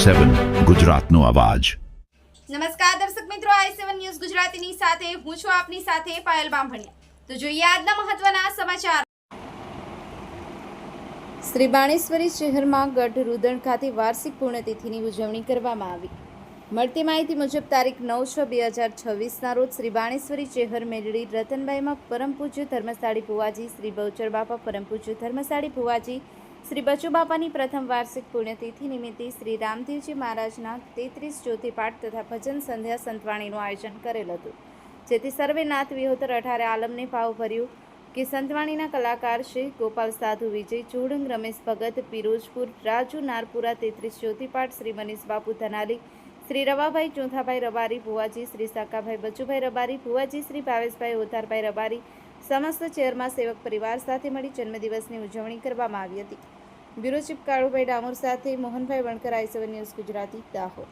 i7 ગુજરાતનો અવાજ। નમસ્કાર દર્શક મિત્રો, i7 ન્યૂઝ ગુજરાતીની સાથે હું છું આપની સાથે પાયલ બામભણિયા। તો જોઈએ આજના મહત્વના સમાચાર। શ્રી બાણેશ્વરી શહેરમાં ગઢ રુદણ ખાતે વાર્ષિક પુણ્યતિથિની ઉજવણી કરવામાં આવી। મળતી માહિતી મુજબ તારીખ 9/6/2026ના રોજ શ્રી બાણેશ્વરી શહેર મેલડી રતનબાઈમાં પરમ પૂજ્ય ધર્મસાળી ભુવાજી શ્રી બહુચર બાપા, પરમ પૂજ્ય ધર્મસાળી ભુવાજી શ્રી બચુ બાપાની પ્રથમ વાર્ષિક પુણ્યતિથિ નિમિત્તે શ્રી રામદેવજી મહારાજના 33 જ્યોતિપાઠ તથા ભજન સંધ્યા સંતવાણીનું આયોજન કરેલ હતું, જેથી સર્વે નાથ વિહોતર 18 આલમને ભાવ ભર્યું કે સંતવાણીના કલાકાર શ્રી ગોપાલ સાધુ, વિજય ચુડંગ, રમેશ ભગત પિરોજપુર, રાજુ નારપુરા 33 જ્યોતિપાઠ, શ્રી મનીષ બાપુ ધનાલી, શ્રી રવાભાઈ ચોથાભાઈ રબારી, ભુવાજી શ્રી સાકાભાઈ બચુભાઈ રબારી, ભુવાજી શ્રી ભાવેશભાઈ ઓતારભાઈ રબારી સમસ્ત ચેરમાં સેવક પરિવાર સાથે મળી જન્મદિવસની ઉજવણી કરવામાં આવી હતી। બ્યુરો ચીફ કાળુભાઈ ડામોર સાથે મોહનભાઈ વણકર, i7 ન્યૂઝ ગુજરાતી, દાહોદ।